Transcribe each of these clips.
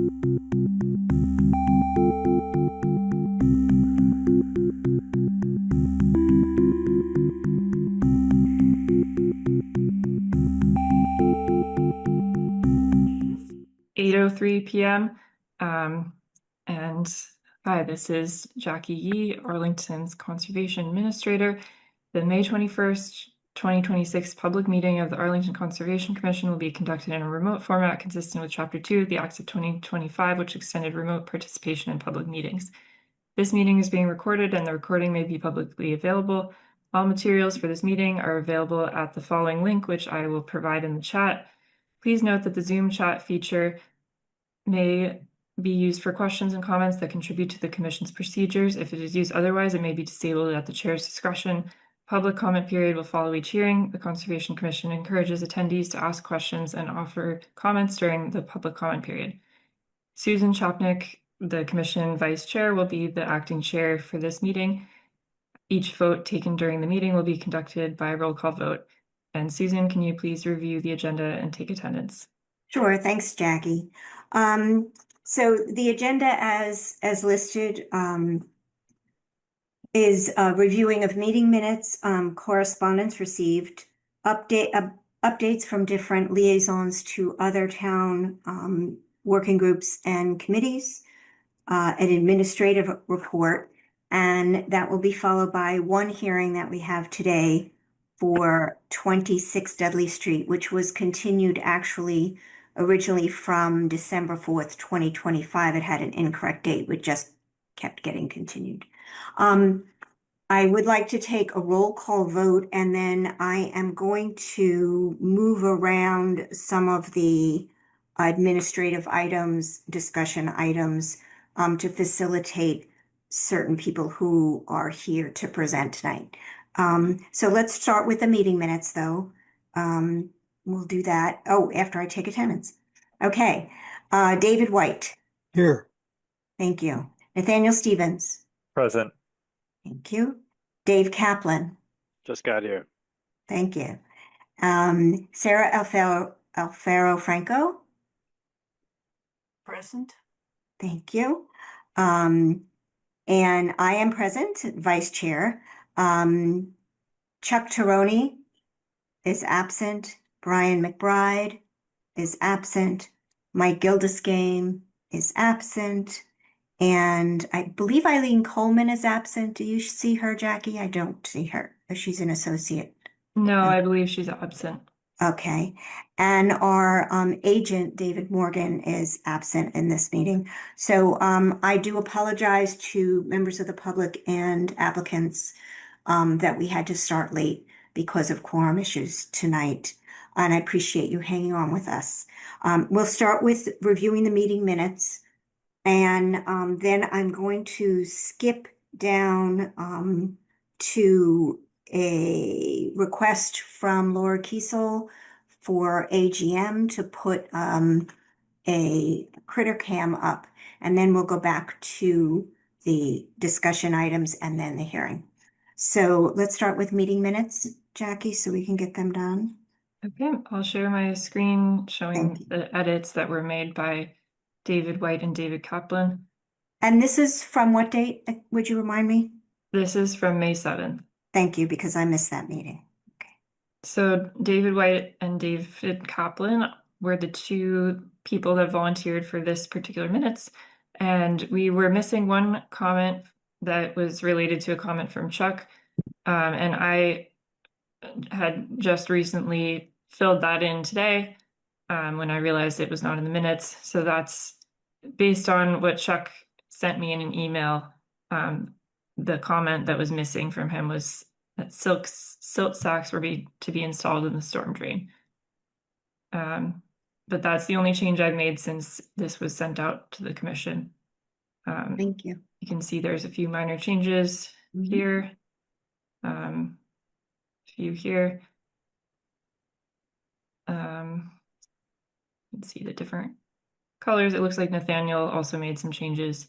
(8:03 p.m.) And hi, this is Jackie Yee, Arlington's Conservation Administrator. The May 21st, 2026 public meeting of the Arlington Conservation Commission will be conducted in a remote format consistent with Chapter 2 of the Acts of 2025, which extended remote participation in public meetings. This meeting is being recorded and the recording may be publicly available. All materials for this meeting are available at the following link, which I will provide in the chat. Please note that the Zoom chat feature may be used for questions and comments that contribute to the Commission's procedures. If it is used otherwise, it may be disabled at the Chair's discretion. Public comment period will follow each hearing. The Conservation Commission encourages attendees to ask questions and offer comments during the public comment period. Susan Chopnick, the Commission Vice Chair, will be the acting chair for this meeting. Each vote taken during the meeting will be conducted by a roll call vote. And Susan, can you please review the agenda and take attendance? Sure, thanks, Jackie. So the agenda as listed is reviewing of meeting minutes, correspondence received, updates from different liaisons to other town working groups and committees, an administrative report, and that will be followed by one hearing that we have today for 26 Dudley Street, which was continued actually originally from December 4th, 2025. It had an incorrect date, which just kept getting continued. I would like to take a roll call vote, and then I am going to move around some of the administrative items, discussion items, to facilitate certain people who are here to present tonight. So let's start with the meeting minutes, though. We'll do that. Oh, after I take attendance. Okay. David White. Here. Thank you. Nathaniel Stevens. Present. Thank you. Dave Kaplan. Just got here. Thank you. Sarah Alfaro Franco. Present. Thank you. And I am present, Vice Chair. Chuck Taroni is absent. Brian McBride is absent. Mike Gilderscame is absent. And I believe Eileen Coleman is absent. Do you see her, Jackie? I don't see her. She's an associate. No, I believe she's absent. Okay. And our agent, David Morgan, is absent in this meeting. So I do apologize to members of the public and applicants that we had to start late because of quorum issues tonight. And I appreciate you hanging on with us. We'll start with reviewing the meeting minutes. And then I'm going to skip down to a request from Laura Kiesel for AGM to put a critter cam up. And then we'll go back to the discussion items and then the hearing. So let's start with meeting minutes, Jackie, so we can get them done. Okay, I'll share my screen showing the edits that were made by David White and David Kaplan. And this is from what date? Would you remind me? This is from May 7th. Thank you, because I missed that meeting. Okay. So David White and David Kaplan were the two people that volunteered for this particular minutes. And we were missing one comment that was related to a comment from Chuck. And I had just recently filled that in today when I realized it was not in the minutes. So that's based on what Chuck sent me in an email. The comment that was missing from him was that silt sacks were to be installed in the storm drain. But that's the only change I've made since this was sent out to the commission. Thank you. You can see there's a few minor changes here. A few here. You can see the different colors. It looks like Nathaniel also made some changes.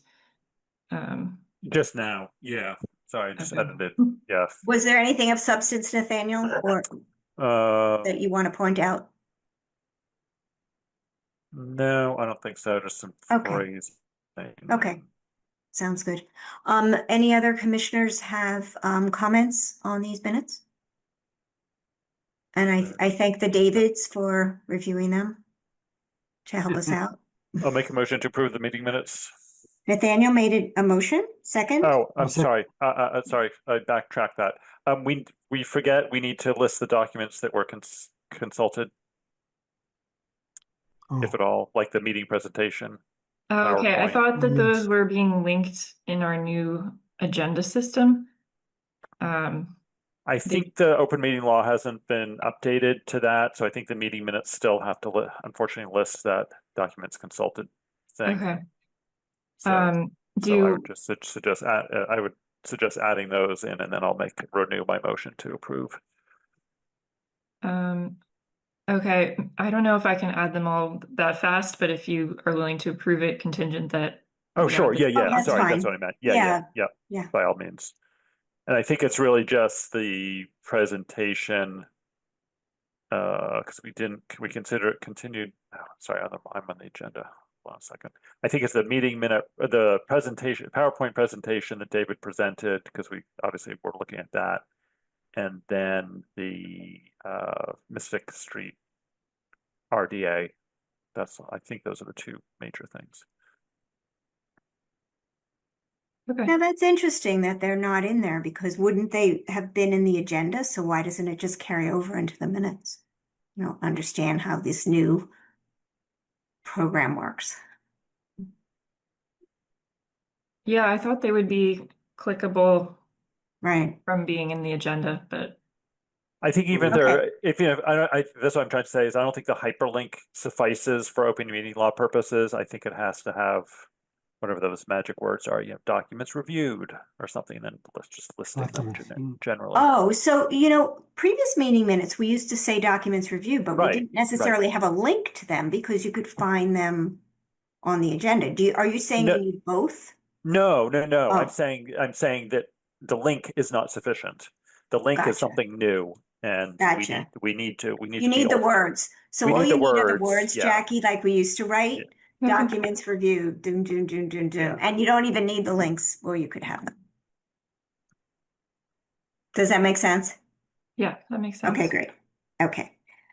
Just now, yeah. Sorry, I just edited. Yes. Was there anything of substance, Nathaniel, or that you want to point out? No, I don't think so. Just some Okay. phrase. Okay. Sounds good. Any other commissioners have comments on these minutes? And I thank the Davids for reviewing them to help us out. I'll make a motion to approve the meeting minutes. Nathaniel made a motion, second? Oh, I'm I'll sec- sorry. Sorry. I backtrack that. We forget we need to list the documents that were consulted, if Oh, at all, like the meeting presentation. Oh, okay, I PowerPoint. thought that those Yes. were being linked in our new agenda system. I think the open meeting law hasn't been updated to that, so I think the meeting minutes still have to unfortunately list that documents consulted thing. Okay. So I would Do, just suggest I would suggest adding those in, and then I'll renew my motion to approve. okay, I don't know if I can add them all that fast, but if you are willing to approve it contingent that. Oh, we sure. add Yeah, the- yeah. that's Sorry, fine. that's what I meant. Yeah. Yeah. By all means. And I think it's really just the presentation, because we consider it continued. Oh, sorry, I'm on the agenda. Hold on a second. I think it's the meeting minute, the presentation, PowerPoint presentation that David presented, because we obviously were looking at that. And then the Mystic Street RDA. I think those are the two major things. Okay, Now that's interesting that they're not in there because wouldn't they have been in the agenda? So why doesn't it just carry over into the minutes? I don't understand how this new program works. yeah, I thought they would be clickable Right. from being in the agenda, but I think even Okay. if that's what I'm trying to say is I don't think the hyperlink suffices for open meeting law purposes. I think it has to have whatever those magic words are, documents reviewed or something, and then let's just listing them Documents. generally. Oh, so, previous meeting minutes, we used to say documents reviewed, but we Right, didn't necessarily have a link to them because you could find them on the agenda. Are you saying No, you need both? no. I'm Oh, saying that the link is not sufficient. The link is gotcha. something new, and Gotcha. we need to You be need the able. words. So We all need you the need are the words. words, Yeah, Jackie, like we used to yeah, write. Documents reviewed, doom, doom, doom, doom, doom. Yeah. And you don't even need the links, or you could have them. Does that make sense? yeah, that makes sense. Okay, great. Okay.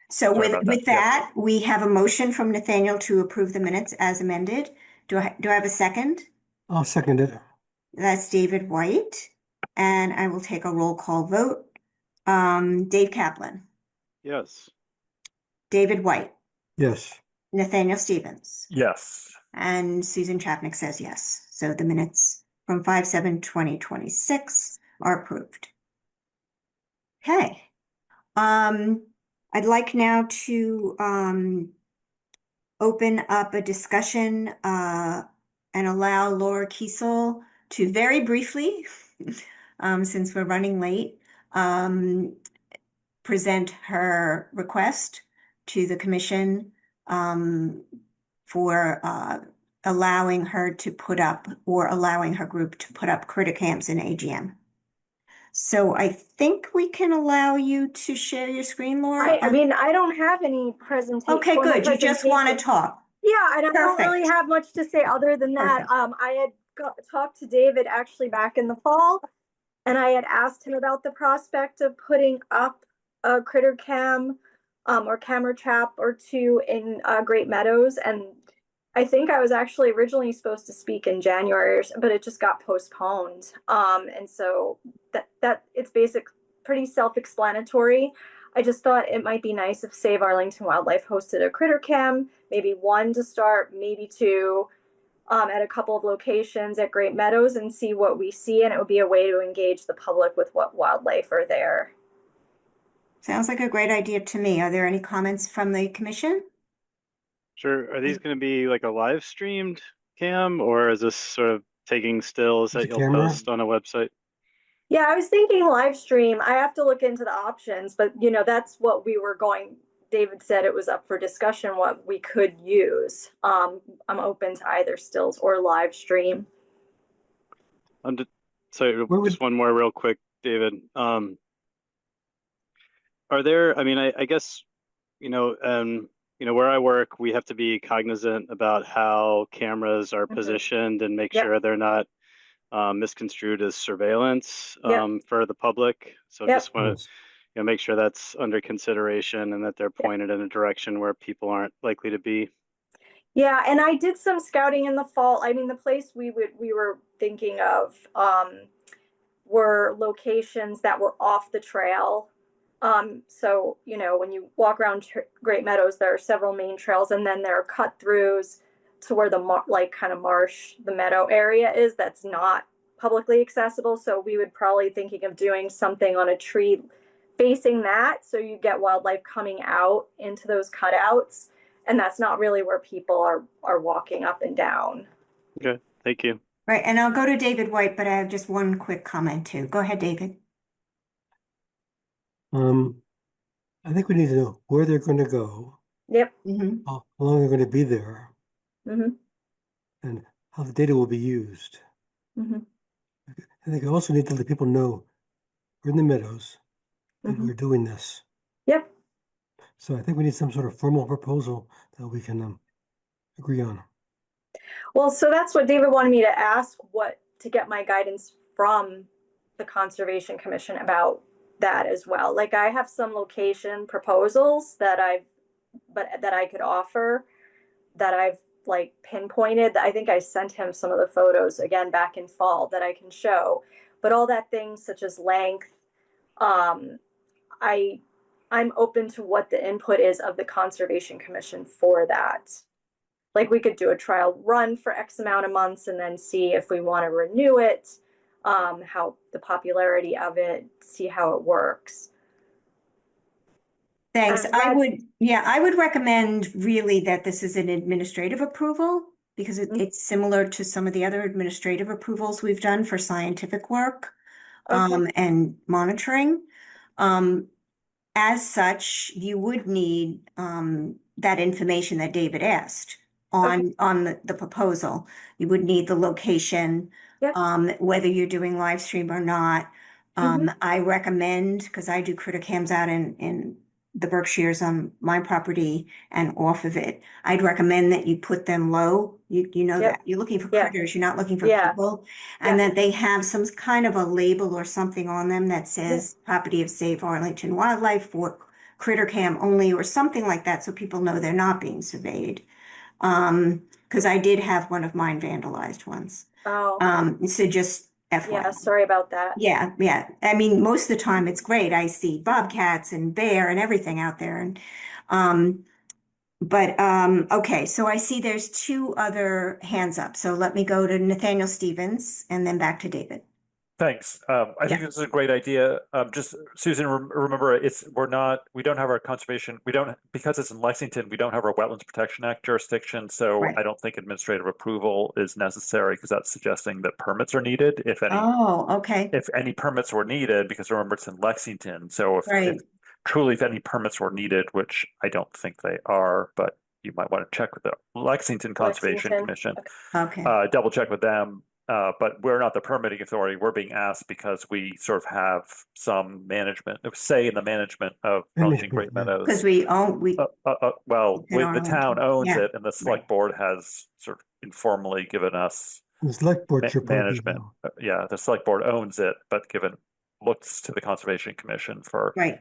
So Sorry about that. with that, we have a motion from Nathaniel to approve the minutes as amended. Do I have a second? I'll second it. That's David White. And I will take a roll call vote. Dave Kaplan, Yes. David White, Yes. Nathaniel Stevens, Yes. and Susan Chapnick says yes. So the minutes from 5/7/2026 are approved. Okay. I'd like now to open up a discussion and allow Laura Kiesel to very briefly, since we're running late, present her request to the commission for allowing her to put up or allowing her group to put up critter camps in AGM. So I think we can allow you to share your screen, Laura. I mean, I don't have any presentation. Okay, good. You just want to talk. Yeah, and I don't really Perfect. have much to say other than that. Perfect. I had talked to David actually back in the fall, and I had asked him about the prospect of putting up a critter cam or camera trap or two in Great Meadows. And I think I was actually originally supposed to speak in January, but it just got postponed. And so that it's pretty self-explanatory. I just thought it might be nice if Save Arlington Wildlife hosted a critter cam, maybe one to start, maybe two, at a couple of locations at Great Meadows and see what we see. And it would be a way to engage the public with what wildlife are there. Sounds like a great idea to me. Are there any comments from the commission? Sure. Are these going to be like a live streamed cam, or is this sort of taking stills that you'll post on a website? Yeah, I was thinking live stream. I have to look into the options, but that's what we were going. David said it was up for discussion what we could use. I'm open to either stills or live stream. So just one more real quick, David. Are there, I mean, I guess, you know, where I work, we have to be cognizant about how cameras are Mhm. positioned and make Yep. sure they're not misconstrued as surveillance Yep. for the public. So Yep. just want to, Yes. you know, make sure that's under consideration and that they're pointed in a direction where people aren't likely to be. Yeah, and I did some scouting in the fall. I mean, the place we were thinking of were locations that were off the trail. So, you know, when you walk around Great Meadows, there are several main trails, and then there are cut throughs to where the like kind of marsh, the meadow area is that's not publicly accessible. So we would probably thinking of doing something on a tree facing that, so you get wildlife coming out into those cutouts, and that's not really where people are walking up and down. Okay, thank you. Right, and I'll go to David White, but I have just one quick comment too. Go ahead, David. I think we need to know where they're going to go, Yep. Mhm. how long they're going to be there, Mm-hmm. and how the data will be used. Mm-hmm. I think we also need to let people know we're in the meadows and Mm-hmm. we're doing this. Yep. So I think we need some sort of formal proposal that we can agree on. Well, so that's what David wanted me to ask, what to get my guidance from the Conservation Commission about that as well. Like I have some location proposals that I could offer, that I've like pinpointed. I think I sent him some of the photos again back in fall that I can show. But all that things such as length, um, I I'm open to what the input is of the Conservation Commission for that. Like we could do a trial run for X amount of months and then see if we want to renew it, how the popularity of it, see how it works. Thanks. And that's- I would recommend really that this is an administrative approval because it's similar to some of the other administrative approvals we've done for scientific work, Okay. and monitoring. As such, you would need, that information that David asked on the proposal. You would need the location, Yep. whether you're doing live stream or not. Mhm. I recommend, because I do critter cams out in the Berkshires on my property and off of it, I'd recommend that you put them low. You know Yep. that you're looking for Yeah. critters, you're not looking for Yeah. people. And Yeah. that they have some kind of a label or something on them that says property of Save Arlington Wildlife for critter cam only or something like that, so people know they're not being surveyed. Because I did have one of mine vandalized once. Oh, So just FYI. yeah. Sorry about that. Yeah, yeah. I mean, most of the time it's great. I see bobcats and bear and everything out there. And okay, so I see there's two other hands up. So let me go to Nathaniel Stevens and then back to David. Thanks. I think this is a great idea. Just Susan, remember, we don't have our conservation, because it's in Lexington, we don't have our Wetlands Protection Act jurisdiction. So Right. I don't think administrative approval is necessary because that's suggesting that permits are needed, if any. Oh, okay. If any permits were needed, because remember it's in Lexington. So Right. if any permits were needed, which I don't think they are, but you might want to check with the Lexington Conservation Lexington. Commission. Okay. Double check with them. But we're not the permitting authority. We're being asked because we sort of have some say in the management of Arlington Great Meadows. Because we own, the town owns Yeah. it, and the select board has sort of informally given us The select board should probably management. know. Yeah, the select board owns it, but looks to the Conservation Commission for right.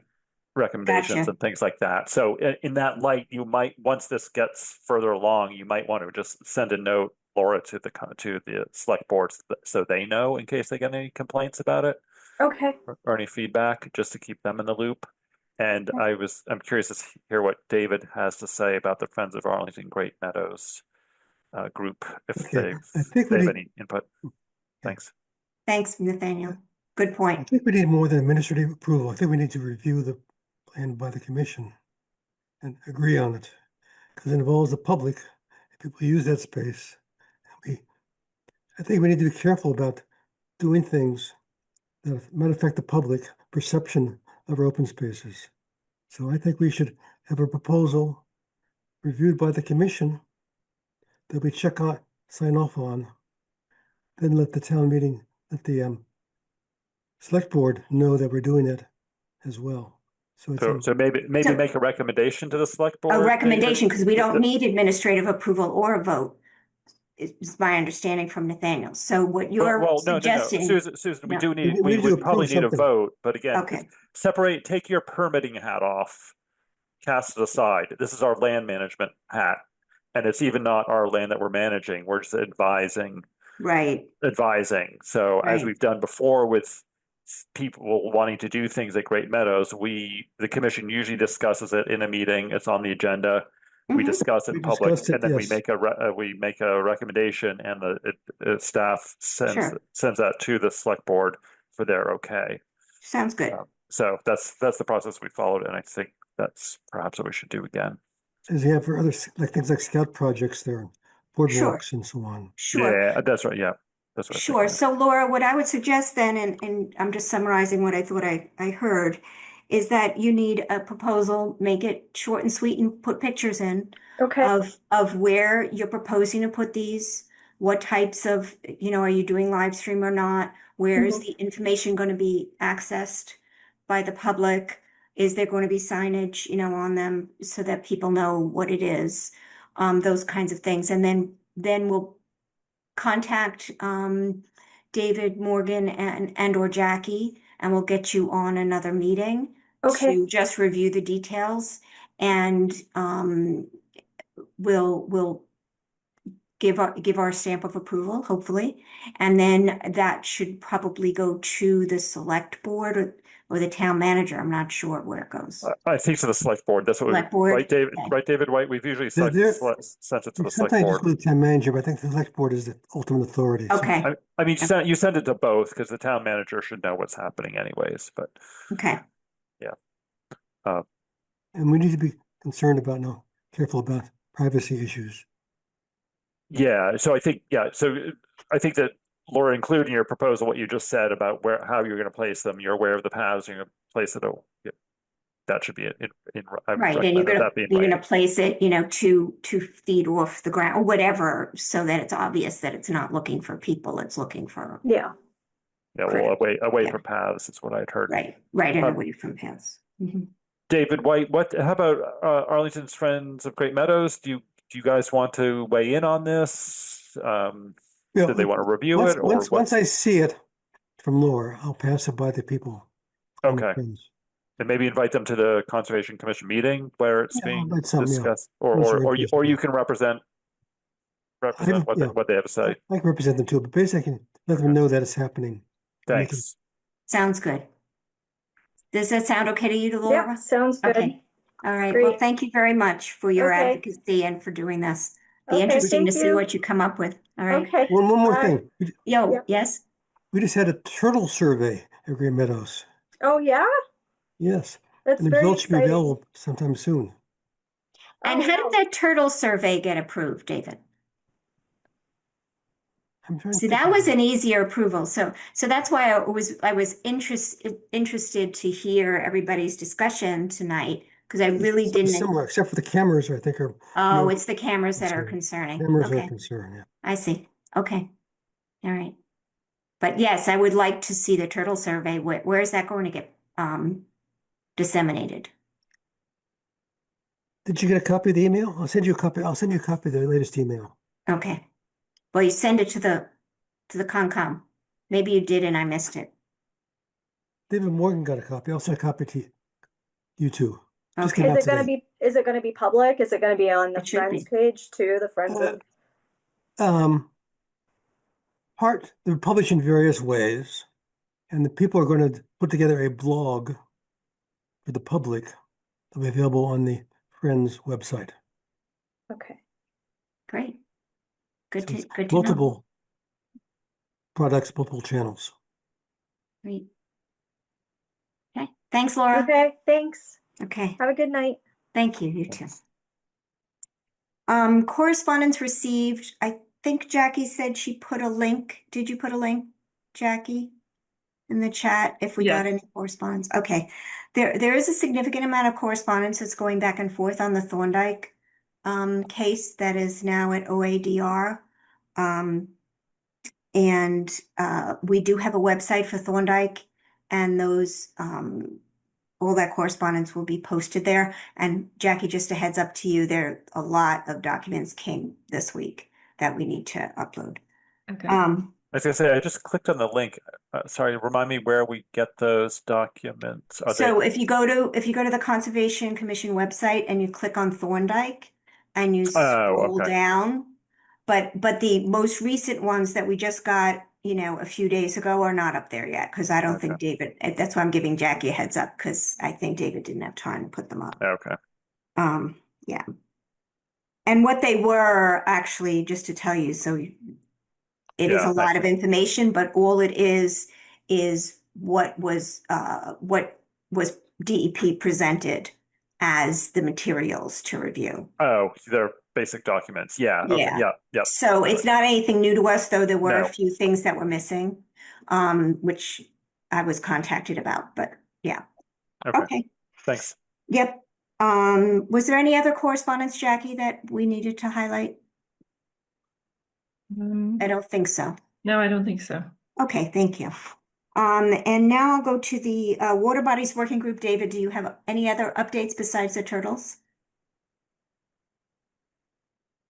recommendations Gotcha. and things like that. So in that light, you might, once this gets further along, you might want to just send a note, Laura, to the select boards so they know in case they get any complaints about it Okay. or any feedback, just to keep them in the loop. And I'm curious to hear what David has to say about the Friends of Arlington Great Meadows group, if Okay, I they think we have need, any input. Thanks. Thanks, Nathaniel. Good I point. think we need more than administrative approval. I think we need to review the plan by the commission and agree on it. Because it involves the public. If people use that space, I think we need to be careful about doing things that might affect the public perception of our open spaces. So I think we should have a proposal reviewed by the commission that we sign off on, then let the select board know that we're doing it as well. So it's So maybe So- make a recommendation to the select board. A David? recommendation, because we don't need administrative approval or a vote, is my understanding from Nathaniel. So what you're Well, no, suggesting. Susan, we No. do need, We we need to would probably approve need a something. vote, but again, Okay. take your permitting hat off, cast it aside. This is our land management hat. And it's even not our land that we're managing. We're just advising. Right, So as Right. we've done before with people wanting to do things at Great Meadows, the commission usually discusses it in a meeting. It's on the agenda. We Mhm. discuss it We in public, discussed it, and then yes. we make a recommendation, and the staff Sure. sends that to the select board for their okay. Sounds good. So that's the process we followed, and I think that's perhaps what we should do again. As you have for other, like things like scout projects there, boardwalks and so on. Sure. Yeah, that's right. Yeah, that's what I Sure. think. So Laura, what I would suggest then, and I'm just summarizing what I thought I heard, is that you need a proposal, make it short and sweet and put pictures in Okay. of where you're proposing to put these, what types of, are you doing live stream or not? Where is Mhm. the information going to be accessed by the public? Is there going to be signage, on them so that people know what it is? Those kinds of things. And then we'll contact David Morgan and or Jackie, and we'll get you on another meeting Okay. to just review the details, and we'll give our stamp of approval, hopefully, and then that should probably go to the select board or the town manager. I'm not sure where it goes. I think to the select board. That's what Select board? right, David. Okay. Right, David White. We've usually They're- sent it to the select Sometimes board. just with the town manager, but I think the select board is the ultimate authority. So- Okay, I mean, you send it to both because the town manager should know what's happening anyways. But okay. And we need to be concerned about, careful about privacy issues. yeah, so I think that Laura, including your proposal, what you just said about how you're going to place them, you're aware of the paths, you're going to place it. That should be I would Right, and recommend that be in you're writing. gonna place it, 2 feet off the ground or whatever, so that it's obvious that it's not looking for people, it's looking for, Yeah. Yeah, well, away Yeah. from paths is what I'd heard. right, and away from paths. Mhm. David White, how about Arlington's Friends of Great Meadows? Do you guys want to weigh in on this? Yeah, Do they want to review once, it or once, what? once I see it from Laura, I'll pass it by the people. and the Okay. friends. And maybe invite them to the Conservation Commission meeting where it's Yeah, I'll being invite some, yeah. discussed, Those are or you interesting. can represent yeah. what they have to say. I can represent them too, but basically I can let them know that it's happening. And they can- Thanks. Sounds good. Does that sound okay to you, Laura? Yeah, sounds good. Okay, all right, well, Great. thank you very much for your Okay. advocacy and for doing this. Be Okay, interesting to thank see you. what you come up with, all right? Okay. One more Bye. thing. Yo, Yeah. yes? We just had a turtle survey at Great Meadows. Oh, yeah? Yes. That's And the very results should be exciting. available sometime soon. And Oh, how wow. did that turtle survey get approved, David? I'm trying to See, think that of was it. an easier approval. So that's why I was interested to hear everybody's discussion tonight, because I really Something didn't. similar, except for the cameras, I think are. Oh, more it's the cameras that are concerned. concerning. Cameras are Okay, a concern, yeah. I see. Okay, all right. But yes, I would like to see the turtle survey. Where is that going to get disseminated? Did you get a copy of the email? I'll send you a copy. I'll send you a copy of the latest email. Okay. Well, you send it to the Concom. Maybe you did and I missed it. David Morgan got a copy. I'll send a copy to you too. Just Okay. came out Is it gonna be public? Is it gonna be on the It should Friends be. page too? The Friends of They're published in various ways, and the people are going to put together a blog for the public. That'll be available on the Friends website. Okay. Great. Good So to it's good to know. multiple products, multiple channels. Great. Okay. Thanks, Laura. Okay, thanks. Okay. Have a good night. Thank you. You too. Correspondence received. I think Jackie said she put a link. Did you put a link, Jackie, in the chat if we got Yes. any correspondence? Okay. There is a significant amount of correspondence that's going back and forth on the Thorndike case that is now at OADR. And we do have a website for Thorndike, and those all that correspondence will be posted there. And Jackie, just a heads up to you, there a lot of documents came this week that we need to upload. Okay. I was gonna say, I just clicked on the link. Sorry, remind me where we get those documents. Are So they? if you go to the Conservation Commission website and you click on Thorndike and you Oh, scroll okay. down, but the most recent ones that we just got, a few days ago are not up there yet because I don't think David, that's why I'm giving Jackie a heads up because I think David didn't have time to put them up. Okay. Yeah. And what they were actually, just to tell you, so it is Yeah, a lot thank of you. information, but all it is what was DEP presented as the materials to review. Oh, they're basic documents. Yeah. Okay. Yeah. Yeah. Yep. So it's not anything new to us, though there were a No. few things that were missing, which I was contacted about, but yeah. Okay. Okay. Thanks. Yep. Was there any other correspondence, Jackie, that we needed to highlight? I don't think so. No, I don't think so. Okay, thank you. And now I'll go to the Water Bodies Working Group. David, do you have any other updates besides the turtles?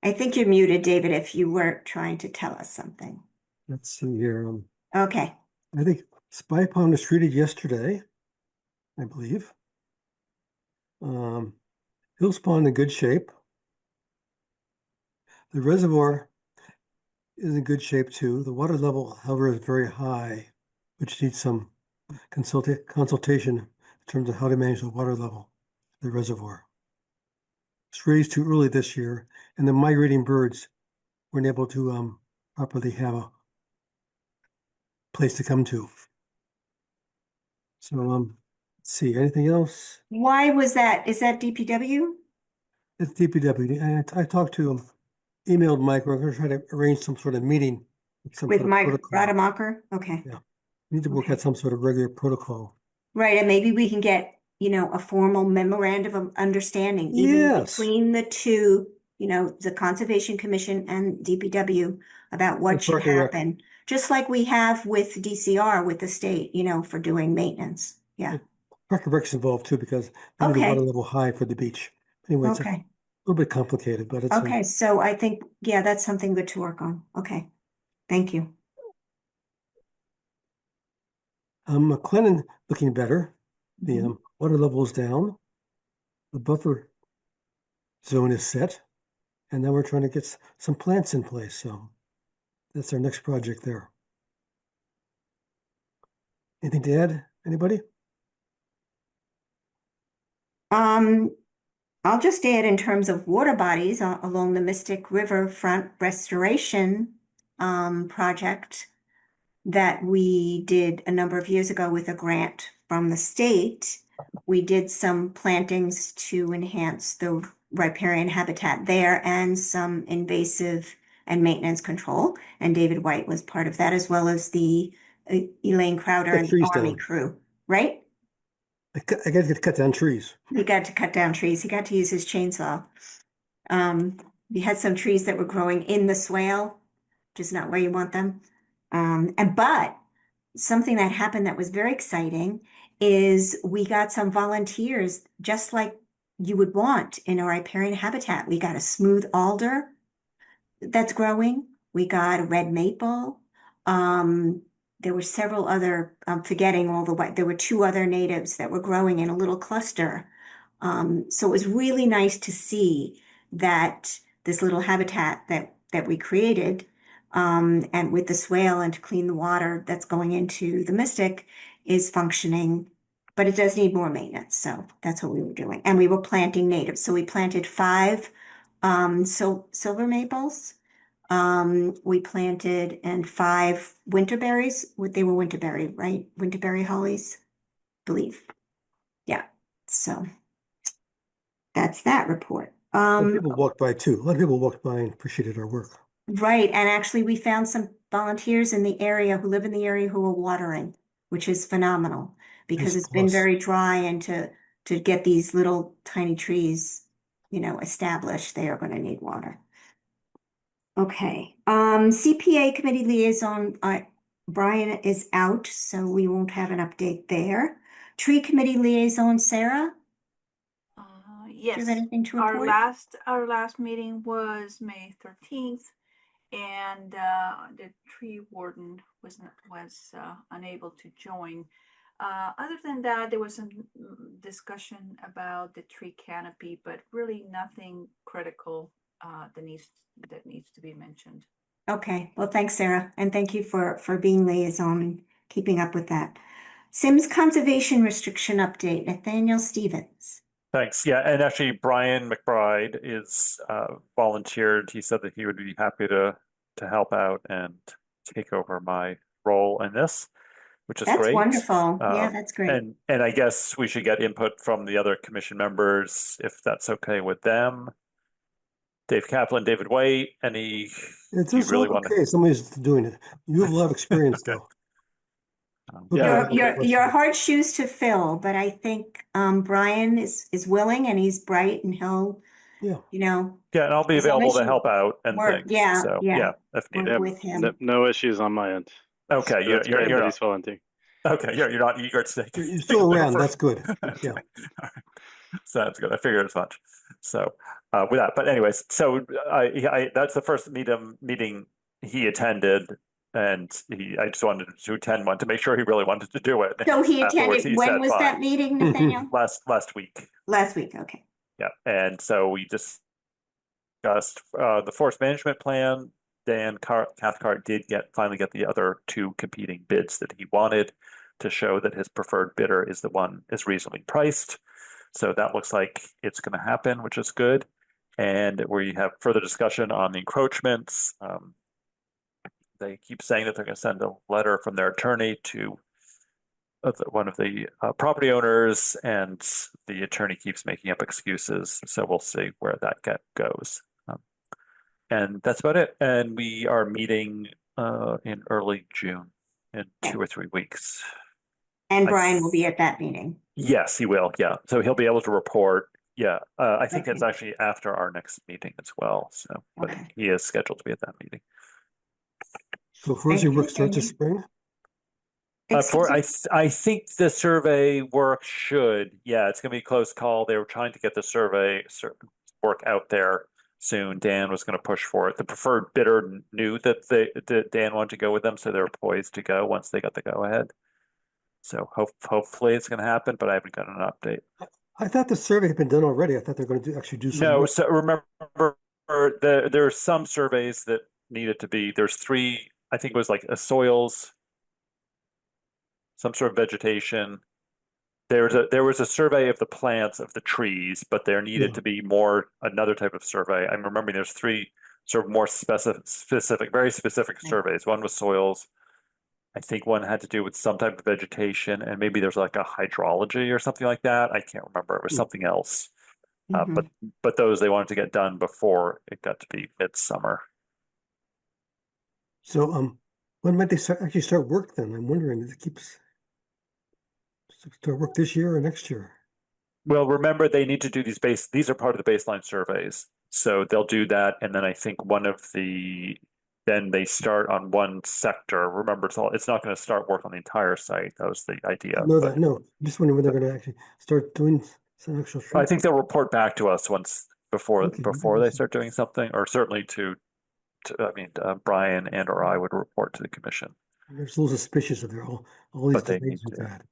I think you're muted, David, if you were trying to tell us something. Let's see here. Okay. I think Spy Pond was treated yesterday, I believe. Hill's Pond in good shape. The reservoir is in good shape too. The water level, however, is very high, which needs some consultation in terms of how to manage the water level of the reservoir. It's raised too early this year, and the migrating birds weren't able to properly have a place to come to. So let's see, anything else? Why was that? Is that DPW? It's DPW. And I talked to emailed Mike. We're going to try to arrange some sort of meeting with some With sort of Mike protocol. Rademacher? Okay. Yeah. We need to work Okay. out some sort of regular protocol. Right, and maybe we can get, a formal memorandum of understanding, even Yes. between the two, the Conservation Commission and DPW about what should Park and Rec. happen. Just like we have with DCR, with the state, for doing maintenance. Yeah. Park and Rec's involved too because they need the Okay. water level high for the beach. Anyway, it's a Okay. little bit complicated, but it's Okay, so I think, yeah, that's something good to work on. Okay. Thank you. McLennan looking better. The water level is down. The buffer zone is set, and now we're trying to get some plants in place. So that's our next project there. Anything to add? Anybody? I'll just add in terms of water bodies along the Mystic River front restoration project that we did a number of years ago with a grant from the state. We did some plantings to enhance the riparian habitat there and some invasive and maintenance control. And David White was part of that, as well as the Elaine Crowder and the trees Army down. crew, right? I got to cut down trees. He got to cut down trees. He got to use his chainsaw. We had some trees that were growing in the swale, which is not where you want them. But something that happened that was very exciting is we got some volunteers, just like you would want in a riparian habitat. We got a smooth alder that's growing. We got a red maple. There were several other, I'm forgetting all the white, there were two other natives that were growing in a little cluster. So it was really nice to see that this little habitat that we created, and with the swale and to clean the water that's going into the Mystic is functioning, but it does need more maintenance. So that's what we were doing. And we were planting natives. So we planted 5 silver maples. We planted and 5 winterberries. They were winterberry, right? Winterberry hollies, believe. Yeah. So that's that report. A lot of people walked by too. A lot of people walked by and appreciated our work. Right. And actually we found some volunteers in the area who live in the area who are watering, which is phenomenal because Nice it's been plus. very dry, and to get these little tiny trees, established, they are going to need water. Okay. CPA committee liaison, Brian is out, so we won't have an update there. Tree Committee Liaison, Sarah, Uh, do you yes, have anything to our report? last meeting was May 13th, and the tree warden was unable to join. Other than that, there was some discussion about the tree canopy, but really nothing critical that needs to be mentioned. Okay, well, thanks, Sarah, and thank you for being liaison and keeping up with that. Sims Conservation Restriction Update, Nathaniel Stevens. Thanks. Yeah, and actually Brian McBride is volunteered. He said that he would be happy to help out and take over my role in this, which is That's great. wonderful. Yeah, that's great. And I guess we should get input from the other commission members if that's okay with them. Dave Kaplan, David White, any It's do you just really want to? okay. Somebody's doing it. You have a lot of experience, though. Yeah, Your hard shoes to fill, but I think Brian is willing and he's bright and he'll, Yeah. you know, Yeah, and I'll be as long available as to you help out and work, things. yeah, So yeah. if work needed. with him. no issues on my end. Okay, That's great you're that not he's volunteering. okay. You're not eager to take. You're still around. That's good. Yeah. All right. Sounds good. I figured as much. So with that, but anyways, so I that's the first meeting he attended, and I just wanted to attend one to make sure he really wanted to do it. So he Afterwards, attended, he when said, was that "Fine." meeting, Nathaniel? Last week. Last week, okay. Yeah, and so we discussed the forest management plan. Dan Cathcart did finally get the other two competing bids that he wanted to show that his preferred bidder is the one is reasonably priced. So that looks like it's going to happen, which is good. And we have further discussion on the encroachments. They keep saying that they're going to send a letter from their attorney to one of the property owners, and the attorney keeps making up excuses. So we'll see where that goes. And that's about it. And we are meeting in early June in 2 or 3 weeks. And Brian will be at that meeting. Yes, he will. Yeah. So he'll be able to report. Yeah. I think it's Okay. actually after our next meeting as well. So, but Okay. he is scheduled to be at that meeting. So first your work starts this spring? I think the survey work should. Yeah, it's going to be a close call. They were trying to get the survey work out there soon. Dan was going to push for it. The preferred bidder knew that Dan wanted to go with them, so they were poised to go once they got the go ahead. So hopefully it's going to happen, but I haven't got an update. I thought the survey had been done already. I thought they're going to actually do some No, work. so remember there are some surveys that needed to be. There's 3. I think it was like a soils, some sort of vegetation. There was a survey of the plants of the trees, but there needed Yeah. to be another type of survey. I'm remembering there's 3 sort of more specific, very specific Okay. surveys. One was soils. I think one had to do with some type of vegetation, and maybe there's like a hydrology or something like that. I can't remember. It was something else. Mhm. But those they wanted to get done before it got to be midsummer. So when might they actually start work then? I'm wondering if it keeps start work this year or next year. Well, remember they need to do these are part of the baseline surveys. So they'll do that, and then I think then they start on one sector. Remember, it's not going to start work on the entire site. That was the idea. No, I'm just wondering when they're going to actually start doing some actual. I think they'll report back to us before they start doing something, or certainly Brian and or I would report to the commission. I'm just a little suspicious of all these But they debates need we've to. had.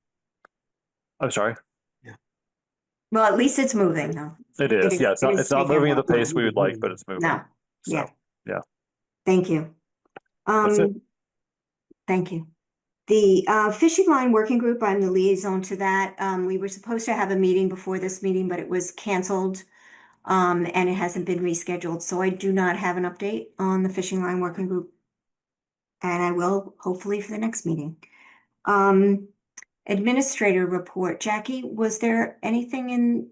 I'm sorry. Well, at least it's moving though. It is. Yeah, it's not taking moving a at the while. pace we would like, but it's moving. No, So, yeah. yeah. Thank you. That's it. Thank you. The fishing line working group, I'm the liaison to that. We were supposed to have a meeting before this meeting, but it was canceled. And it hasn't been rescheduled, so I do not have an update on the fishing line working group. And I will hopefully for the next meeting. Administrator report. Jackie, was there anything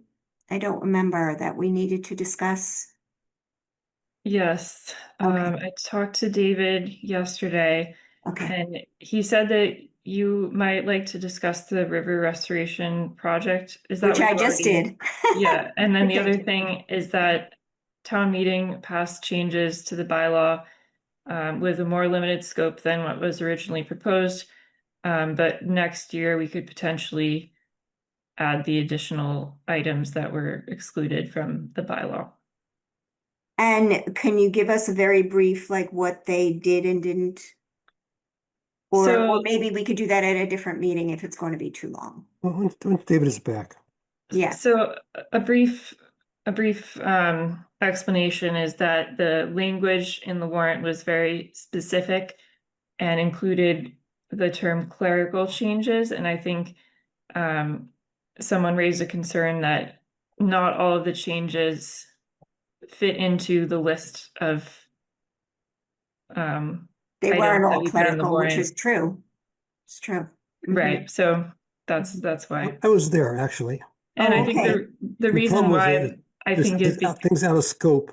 I don't remember, that we needed to discuss? Yes, Okay. I talked to David yesterday, Okay, and he said that you might like to discuss the river restoration project. Is that which what I you just already- did. Yeah, and then the Which I other did. thing is that town meeting passed changes to the bylaw with a more limited scope than what was originally proposed. But next year we could potentially add the additional items that were excluded from the bylaw. And can you give us a very brief, like what they did and didn't? Or So- maybe we could do that at a different meeting if it's going to be too long. Well, once David is back. Yeah. So a brief explanation is that the language in the warrant was very specific and included the term clerical changes. And I think someone raised a concern that not all of the changes fit into the list of They items weren't that all we put in the clerical, which is warrant. true. It's true. Mhm. Right. So that's why. I was there, actually. And I Oh, think okay. the The reason problem was why that I there's think is things out of scope.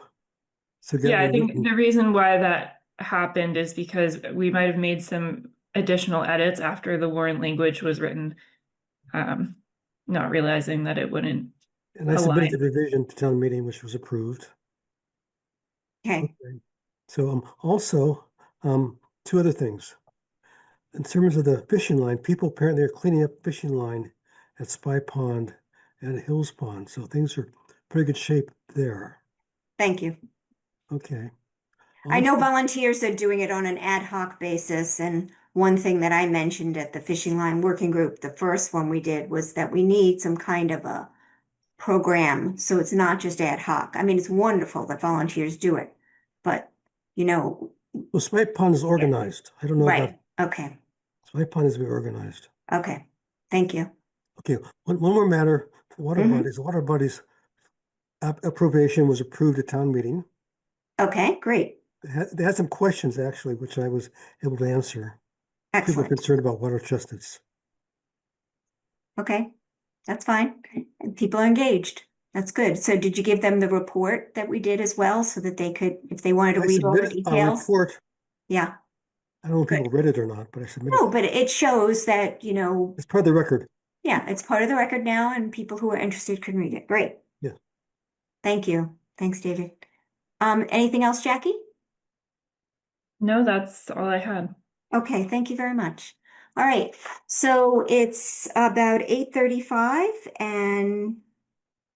So get yeah, I think rewritten. the reason why that happened is because we might have made some additional edits after the warrant language was written, not realizing that it wouldn't And I submitted the align. revision to town meeting, which was approved. Okay. Okay. So also, two other things. In terms of the fishing line, people apparently are cleaning up fishing line at Spy Pond and Hills Pond. So things are pretty good shape there. Thank you. Okay. I know Also- volunteers are doing it on an ad hoc basis, and one thing that I mentioned at the fishing line working group, the first one we did, was that we need some kind of a program, so it's not just ad hoc. I mean, it's wonderful that volunteers do it, but Well, Spy Pond is organized. I don't know about, right. Okay. Spy Pond is very organized. Okay. Thank you. Okay, one more matter, the water Mhm. bodies. The water bodies appropriation was approved at town meeting. Okay, great. They had some questions actually, which I was able to answer. People are Excellent. concerned about water chestnuts. Okay, that's fine. And people are engaged. That's good. So did you give them the report that we did as well so that they could, if they wanted to I read all the submitted a details? report. Yeah. I don't know if Good. people read it or not, but I submitted. No, but it shows that, It's part of the record. yeah, it's part of the record now and people who are interested can read it. Great. Yeah. Thank you. Thanks, David. Anything else, Jackie? No, that's all I had. Okay, thank you very much. All right, so it's about 8:35 and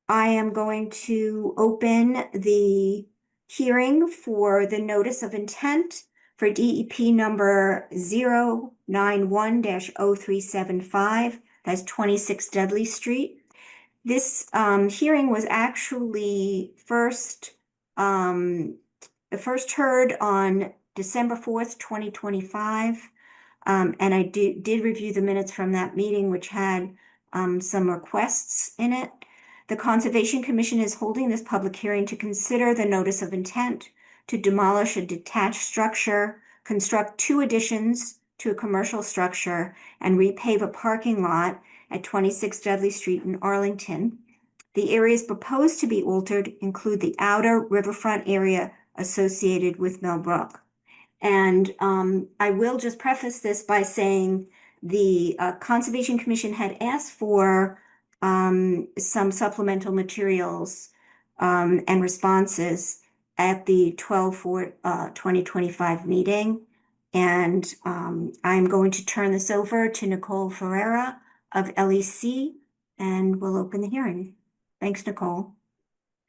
I am going to open the hearing for the notice of intent for DEP number 091-0375. That's 26 Dudley Street. This hearing was actually first heard on December 4th, 2025. And I did review the minutes from that meeting, which had some requests in it. The Conservation Commission is holding this public hearing to consider the notice of intent to demolish a detached structure, construct 2 additions to a commercial structure, and repave a parking lot at 26 Dudley Street in Arlington. The areas proposed to be altered include the outer riverfront area associated with Millbrook. And I will just preface this by saying the Conservation Commission had asked for some supplemental materials and responses at the 12/4/2025 meeting. And I'm going to turn this over to Nicole Ferreira of LEC, and we'll open the hearing. Thanks, Nicole.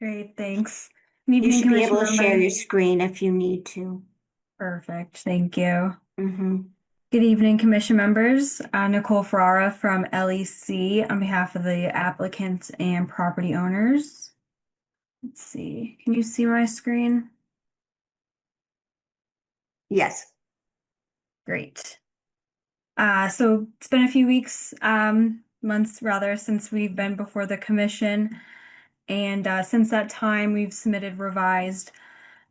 Great, thanks. Good You evening, should be Commission able to share your members. screen if you need to. Perfect, thank you. Mhm. Good evening, Commission members. Nicole Ferrara from LEC on behalf of the applicants and property owners. Let's see, can you see my screen? Yes. Great. So it's been a few weeks, months rather, since we've been before the commission. And since that time, we've submitted revised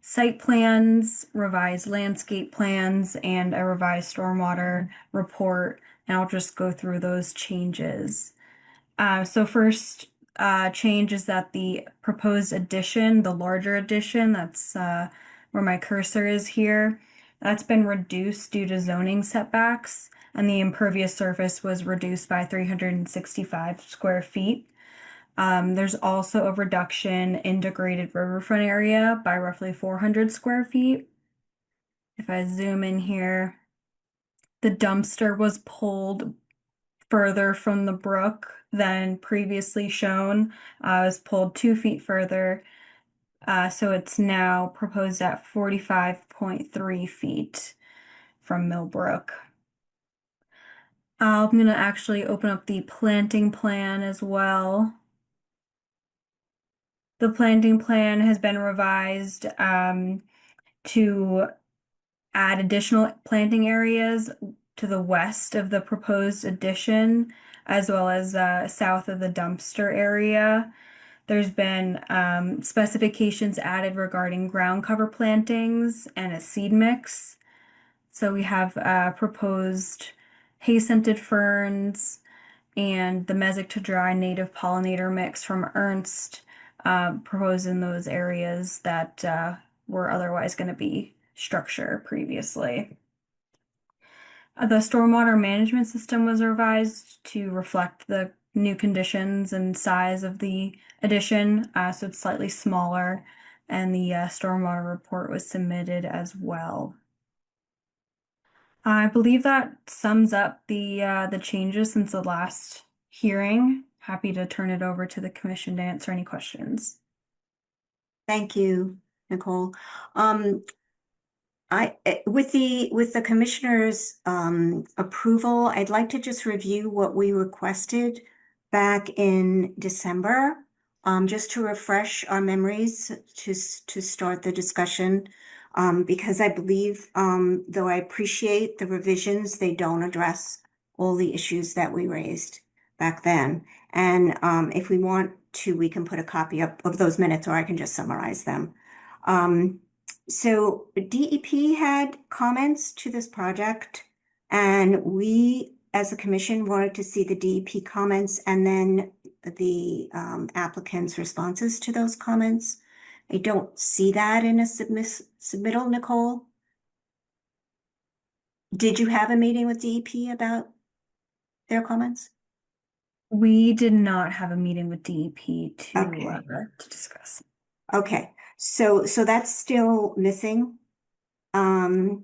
site plans, revised landscape plans, and a revised stormwater report. And I'll just go through those changes. So first change is that the proposed addition, the larger addition, that's where my cursor is here, that's been reduced due to zoning setbacks, and the impervious surface was reduced by 365 square feet. There's also a reduction in degraded riverfront area by roughly 400 square feet. If I zoom in here, the dumpster was pulled further from the brook than previously shown. It was pulled 2 feet further. So it's now proposed at 45.3 feet from Millbrook. I'm going to actually open up the planting plan as well. The planting plan has been revised to add additional planting areas to the west of the proposed addition, as well as south of the dumpster area. There's been specifications added regarding ground cover plantings and a seed mix. So we have proposed hay-scented ferns and the mesic to dry native pollinator mix from Ernst proposed in those areas that were otherwise going to be structure previously. The stormwater management system was revised to reflect the new conditions and size of the addition, so it's slightly smaller, and the stormwater report was submitted as well. I believe that sums up the changes since the last hearing. Happy to turn it over to the commission to answer any questions. Thank you, Nicole. With the commissioner's approval, I'd like to just review what we requested back in December, just to refresh our memories to start the discussion. Because I believe, though I appreciate the revisions, they don't address all the issues that we raised back then. And if we want to, we can put a copy up of those minutes, or I can just summarize them. So DEP had comments to this project, and we, as a commission, wanted to see the DEP comments and then the applicant's responses to those comments. I don't see that in a submittal, Nicole. Did you have a meeting with DEP about their comments? We did not have a meeting with DEP Okay. To discuss. Okay, so that's still missing. The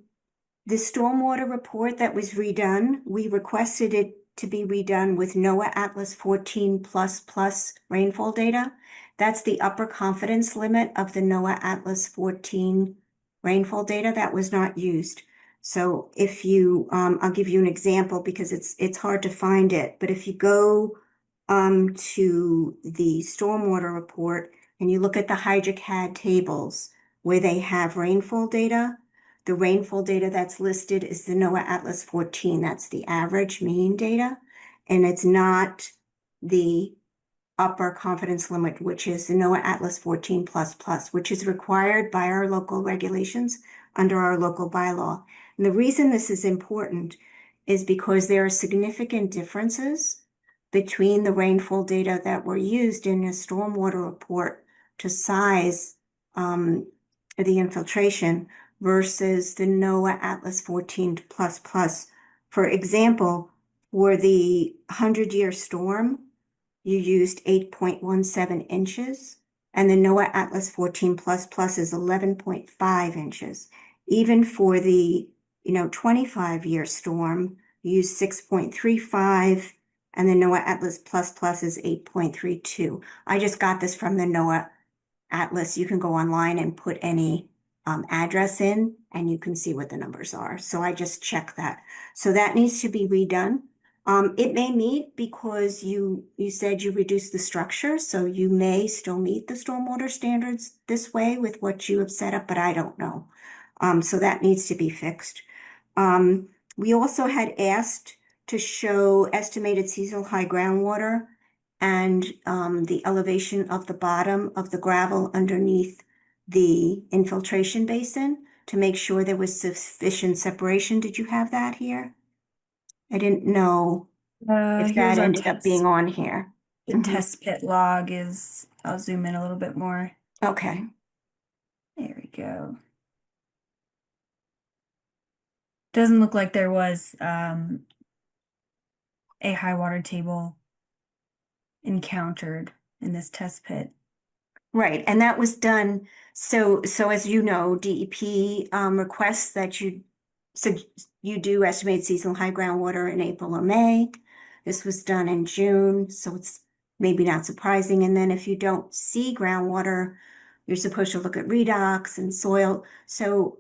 stormwater report that was redone, we requested it to be redone with NOAA Atlas 14++ rainfall data. That's the upper confidence limit of the NOAA Atlas 14 rainfall data that was not used. So if you, I'll give you an example because it's hard to find it, but if you go to the stormwater report and you look at the HydroCAD tables where they have rainfall data, the rainfall data that's listed is the NOAA Atlas 14. That's the average mean data. And it's not the upper confidence limit, which is the NOAA Atlas 14++, which is required by our local regulations under our local bylaw. And the reason this is important is because there are significant differences between the rainfall data that were used in a stormwater report to size the infiltration versus the NOAA Atlas 14++. For example, for the 100-year storm, you used 8.17 inches, and the NOAA Atlas 14++ is 11.5 inches. Even for the 25-year storm, you used 6.35, and the NOAA Atlas ++ is 8.32. I just got this from the NOAA Atlas. You can go online and put any address in, and you can see what the numbers are. So I just checked that. So that needs to be redone. It may meet because you said you reduced the structure, so you may still meet the stormwater standards this way with what you have set up, but I don't know. So that needs to be fixed. We also had asked to show estimated seasonal high groundwater and the elevation of the bottom of the gravel underneath the infiltration basin to make sure there was sufficient separation. Did you have that here? I didn't know if that ended up being on here. The test pit log is, I'll zoom in a little bit more. Okay. There we go. Doesn't look like there was a high water table encountered in this test pit. Right, and that was done. So as you know, DEP requests that you do estimate seasonal high groundwater in April or May. This was done in June, so it's maybe not surprising. And then if you don't see groundwater, you're supposed to look at redox and soil. So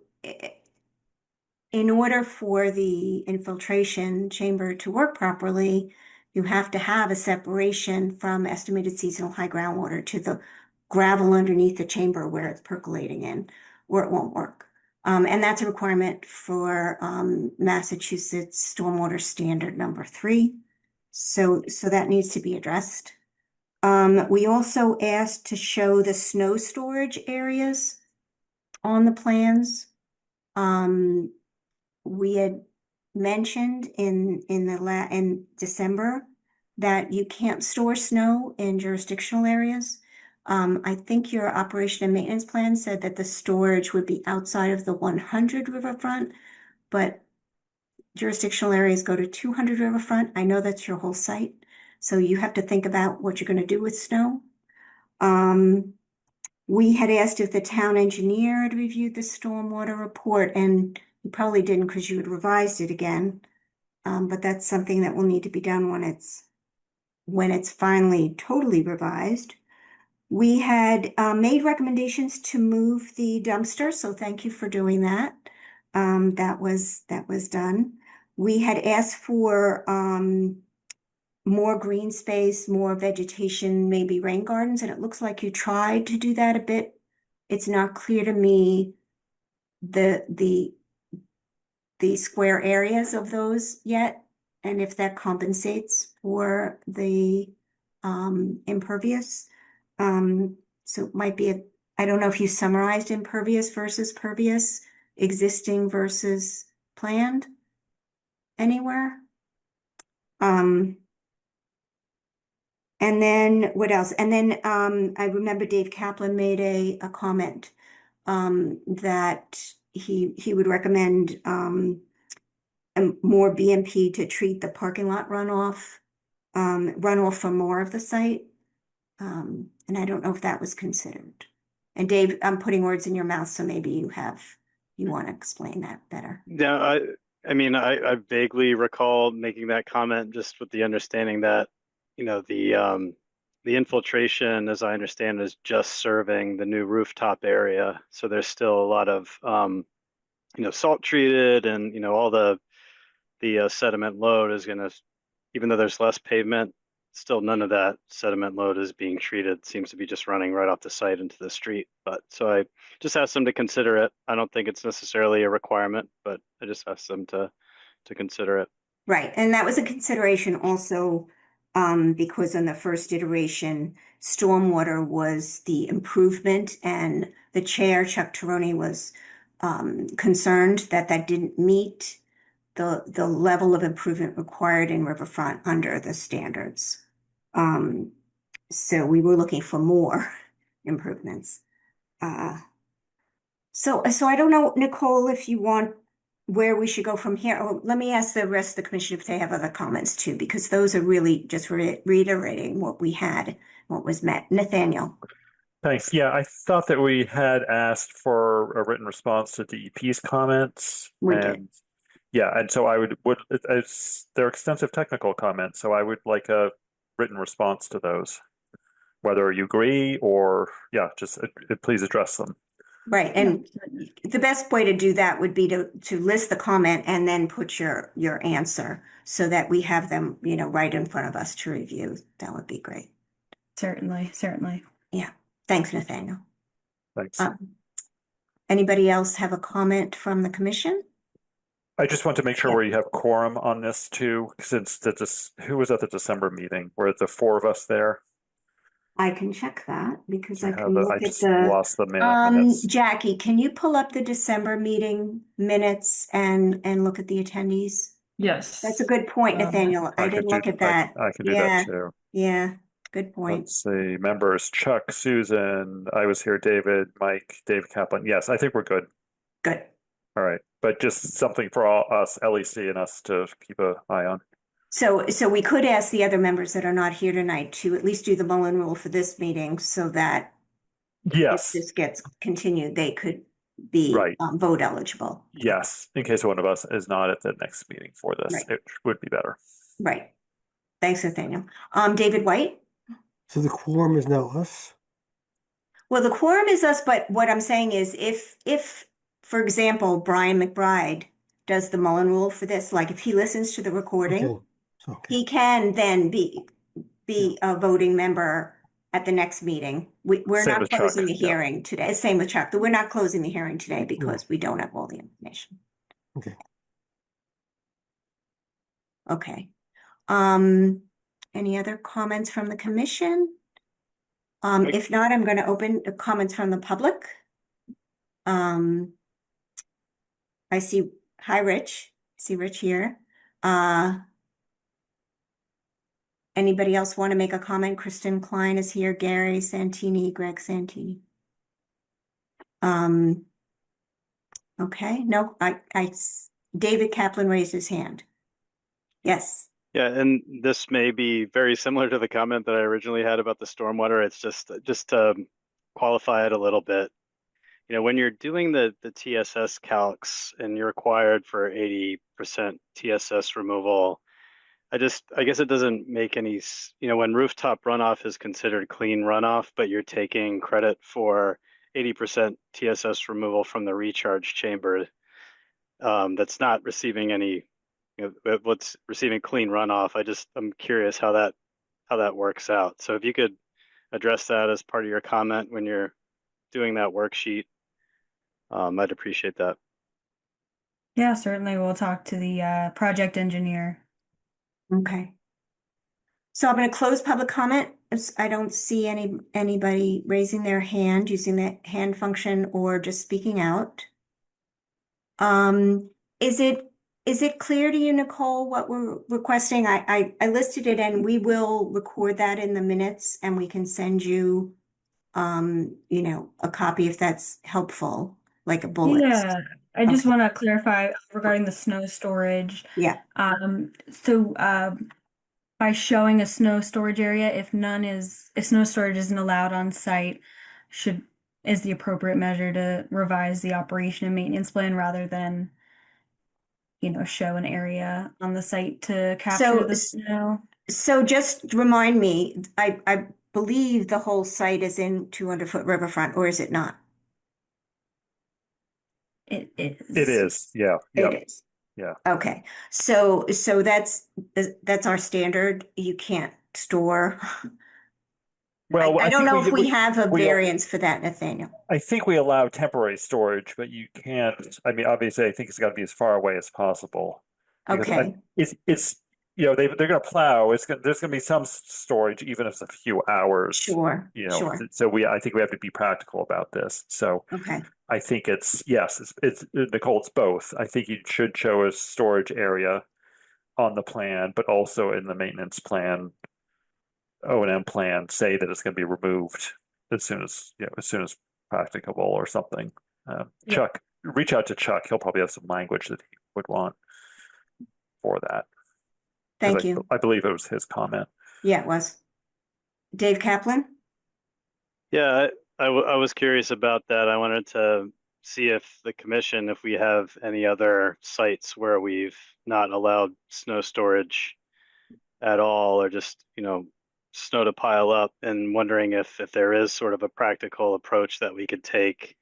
in order for the infiltration chamber to work properly, you have to have a separation from estimated seasonal high groundwater to the gravel underneath the chamber where it's percolating in, or it won't work. And that's a requirement for Massachusetts Stormwater Standard number 3. So that needs to be addressed. We also asked to show the snow storage areas on the plans. We had mentioned in December that you can't store snow in jurisdictional areas. I think your operation and maintenance plan said that the storage would be outside of the 100 riverfront, but jurisdictional areas go to 200 riverfront. I know that's your whole site, so you have to think about what you're going to do with snow. We had asked if the town engineer had reviewed the stormwater report, and you probably didn't because you had revised it again. But that's something that will need to be done when it's finally totally revised. We had made recommendations to move the dumpster, so thank you for doing that. That was done. We had asked for more green space, more vegetation, maybe rain gardens, and it looks like you tried to do that a bit. It's not clear to me the square areas of those yet, and if that compensates for the impervious. So it might be I don't know if you summarized impervious versus pervious, existing versus planned anywhere. And then what else? And then I remember Dave Kaplan made a comment that he would recommend more BMP to treat the parking lot runoff from more of the site. And I don't know if that was considered. And Dave, I'm putting words in your mouth, so maybe you want to explain that better. Yeah, I mean, I vaguely recall making that comment just with the understanding that, you know, the infiltration, as I understand, is just serving the new rooftop area. So there's still a lot of, you know, salt treated, and, you know, all the sediment load is going to, even though there's less pavement, still none of that sediment load is being treated. It seems to be just running right off the site into the street. But so I just asked them to consider it. I don't think it's necessarily a requirement, but I just asked them to consider it. Right, and that was a consideration also because in the first iteration, stormwater was the improvement, and the chair, Chuck Taroni, was concerned that didn't meet the level of improvement required in Riverfront under the standards. So we were looking for more improvements. So I don't know, Nicole, if you want where we should go from here. Oh, let me ask the rest of the commission if they have other comments too, because those are really just reiterating what we had, what was met. Nathaniel. Thanks. Yeah, I thought that we had asked for a written response to DEP's comments. We and did. Yeah, and so I would they're extensive technical comments, so I would like a written response to those, whether you agree or just please address them. Right, and the best way to do that would be to list the comment and then put your answer so that we have them, you know, right in front of us to review. That would be great. Certainly. Yeah. Thanks, Nathaniel. Thanks. Anybody else have a comment from the commission? I just want to make sure we have quorum on this too, since who was at the December meeting? Were the 4 of us there? I can check that because I can I just lost the minutes. Jackie, can you pull up the December meeting minutes and look at the attendees? Yes. That's a good point, Nathaniel. I didn't look at that. I can do that too. Yeah, good point. Let's see. Members: Chuck, Susan, I was here, David, Mike, Dave Kaplan. Yes, I think we're good. Good. All right. But just something for all us, LEC, and us to keep an eye on. So we could ask the other members that are not here tonight to at least do the Mullen Rule for this meeting so that if this gets continued, they could be vote eligible. Yes, in case one of us is not at the next meeting for this, it would be better. Right. Thanks, Nathaniel. David White? So the quorum is now us? Well, the quorum is us, but what I'm saying is if, for example, Brian McBride does the Mullen Rule for this, like if he listens to the recording, Okay, so, okay. he can then be a voting member at the next meeting. We're Same not with Chuck, closing the yeah. hearing today. Same with Chuck, but we're not closing the hearing today because we don't have all the information. Okay. Okay. Any other comments from the commission? If not, I'm going to open the comments from the public. I see, hi, Rich. I see Rich here. Anybody else want to make a comment? Kristen Klein is here, Gary Santini, Greg Santini. Okay, no, David Kaplan raised his hand. Yes. Yeah, and this may be very similar to the comment that I originally had about the stormwater. It's just to qualify it a little bit. You know, when you're doing the TSS calcs and you're required for 80% TSS removal, I guess it doesn't make any, you know, when rooftop runoff is considered clean runoff, but you're taking credit for 80% TSS removal from the recharge chamber, that's not receiving any, you know, what's receiving clean runoff. I'm curious how that works out. So if you could address that as part of your comment when you're doing that worksheet, I'd appreciate that. Yeah, certainly. We'll talk to the project engineer. Okay. So I'm going to close public comment. I don't see anybody raising their hand, using the hand function, or just speaking out. Is it clear to you, Nicole, what we're requesting? I listed it, and we will record that in the minutes, and we can send you, you know, a copy if that's helpful, like a bullet. Yeah, I just Okay. want to clarify regarding the snow storage. Yeah. By showing a snow storage area, if snow storage isn't allowed on site, is the appropriate measure to revise the operation and maintenance plan rather than, you know, show an area on the site to capture the snow. So just remind me, I believe the whole site is in 200-foot riverfront, or is it not? It is. It is, yeah. It is. Yeah. Okay. So that's our standard. You can't store. Well, I don't know if we we have a variance for that, Nathaniel. I think we allow temporary storage, but you can't. I mean, obviously, I think it's got to be as far away as possible. Because Okay. it's you know they're going to plow. There's going to be some storage, even if it's a few hours. Sure. You know, Sure. so I think we have to be practical about this. So Okay. I think it's Nicole, it's both. I think you should show a storage area on the plan, but also in the maintenance plan, O&M plan, say that it's going to be removed as soon as practicable or something. Yeah. Chuck, reach out to Chuck. He'll probably have some language that he would want for that. Thank you. I believe it was his comment. Yeah, it was. Dave Kaplan? Yeah, I was curious about that. I wanted to see if the commission, if we have any other sites where we've not allowed snow storage at all, or just, you know, snow to pile up, and wondering if there is sort of a practical approach that we could take.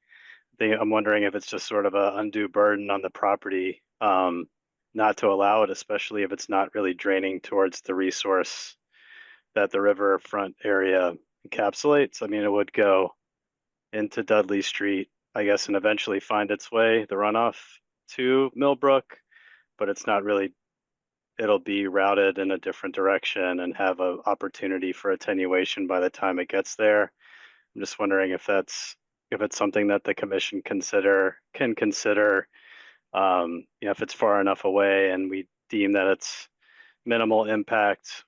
I'm wondering if it's just sort of an undue burden on the property, not to allow it, especially if it's not really draining towards the resource that the riverfront area encapsulates. I mean, it would go into Dudley Street, I guess, and eventually find its way, the runoff, to Millbrook, but it's not really, it'll be routed in a different direction and have an opportunity for attenuation by the time it gets there. I'm just wondering if it's something that the commission can consider, you know, if it's far enough away and we deem that it's minimal impact,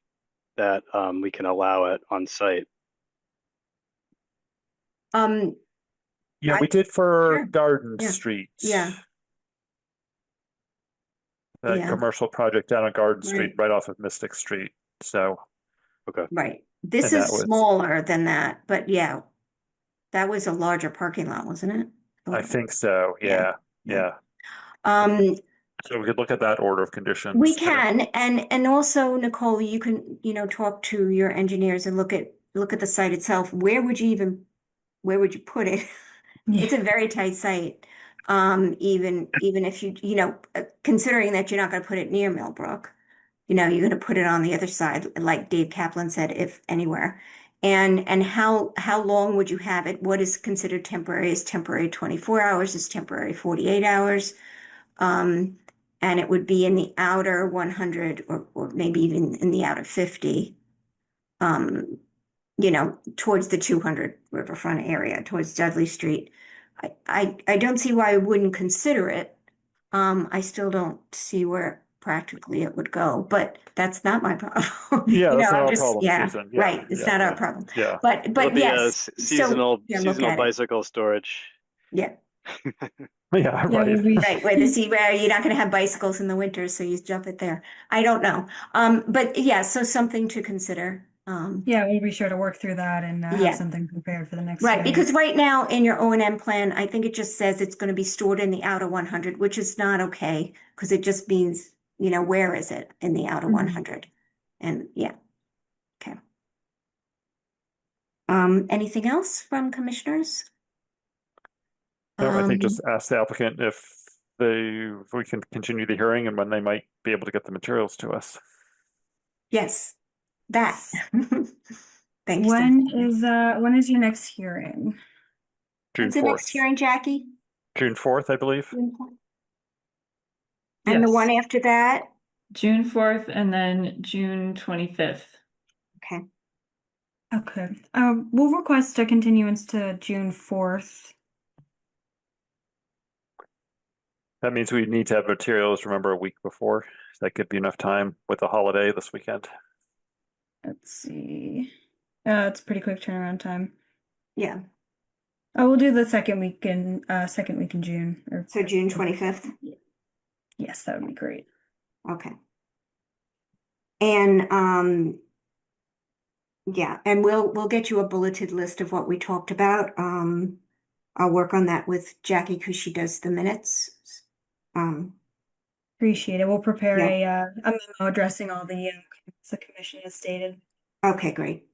that we can allow it on site. Yeah, we did for Sure. Garden Yeah. Street. Yeah. That Yeah. commercial project down on Garden Right. Street, right off of Mystic Street. So, Okay. Right. This And is that was- smaller than that, but yeah, that was a larger parking lot, wasn't it? I think so. Yeah. Yeah. Um, So we could look at that order of conditions. We can, and also, Nicole, you can, talk to your engineers and look at the site itself. Where would you put it? It's a very tight site. Even if considering that you're not going to put it near Millbrook, you're going to put it on the other side, like Dave Kaplan said, if anywhere. And how long would you have it? What is considered temporary? Is temporary 24 hours? Is temporary 48 hours? And it would be in the outer 100 or maybe even in the outer 50, towards the 200 riverfront area, towards Dudley Street. I don't see why I wouldn't consider it. I still don't see where practically it would go, but that's not my problem. Yeah, that's not I'm our just, problem, yeah, Susan. Yeah, right. It's yeah, not our yeah. problem. Yeah. But It'll be yes, a seasonal yeah, look at it. bicycle storage. Yeah, Yeah, Yeah, right. right. Where you're not going to have bicycles in the winter, so you jump it there. I don't know. But yeah, so something to consider. Yeah, we'll be sure to work through that and Yeah. have something prepared for the next Right, hearing. because right now in your O&M plan, I think it just says it's going to be stored in the outer 100, which is not okay, because it just means, where is it in the outer Mhm. 100? And yeah, okay. Anything else from commissioners? No, I think just Um, ask the applicant if we can continue the hearing and when they might be able to get the materials to us. Yes, that. Thank you. Cynthia. When is your next hearing? June When's the next 4th. hearing, Jackie? June 4th, I believe. And the Yes. one after that? June 4th and then June 25th. Okay. Okay. We'll request a continuance to June 4th. That means we need to have materials, remember, a week before. That could be enough time with the holiday this weekend. Let's see. It's pretty quick turnaround time. Yeah, Oh, we'll do the second week in June. so June 25th. Yes, that would be great. Okay. And yeah, and we'll get you a bulleted list of what we talked about. I'll work on that with Jackie because she does the minutes. Appreciate it. We'll prepare Yeah. a memo addressing all the comments the commission has stated. Okay, great.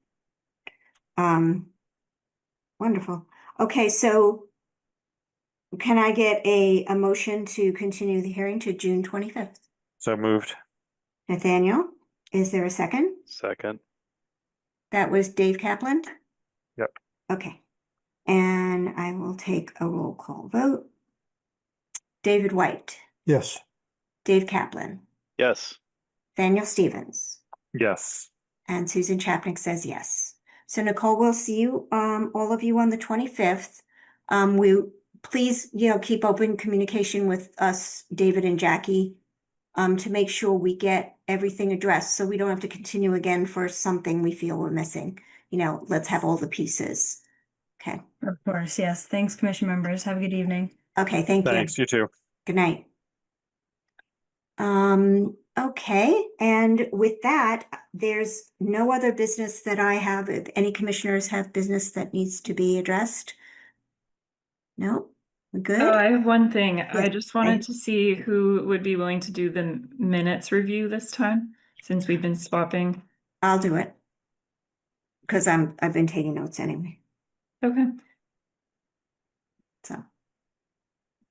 Wonderful. Okay, so can I get a motion to continue the hearing to June 25th? So moved. Nathaniel, is there a second? Second. That was Dave Kaplan? Yep. Okay. And I will take a roll call vote. David White, Yes. Dave Kaplan, Yes. Daniel Stevens, Yes. and Susan Chapnick says yes. So Nicole, we'll see you, all of you on the 25th. Please, keep open communication with us, David and Jackie, to make sure we get everything addressed so we don't have to continue again for something we feel we're missing. Let's have all the pieces. Okay. Of course, yes. Thanks, commission members. Have a good evening. Okay, thank you. Thanks, you too. Good night. Okay, and with that, there's no other business that I have. If any commissioners have business that needs to be addressed? No, we good? Oh, I have one thing. I Yes, just wanted thank- to see who would be willing to do the minutes review this time, since we've been swapping. I'll do it. Because I've been taking notes anyway, Okay, so.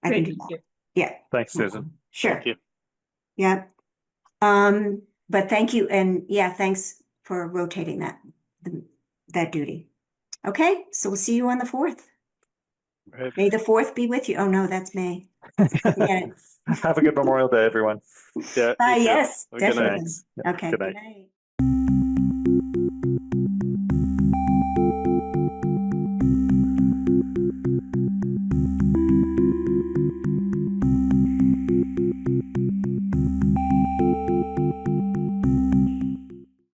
I can great, do thank that. you. Yeah. Thanks, Susan. Sure. Thank you. Yeah. But thank you, and yeah, thanks for rotating that duty. Okay, so we'll see you on the 4th. Right. May the 4th be with you. Oh, no, that's May. Forget it. Have a good Memorial Day, everyone. Yeah. you Bye, too. yes, Have a good night. definitely. Thanks. Yeah, Okay, good good night. night.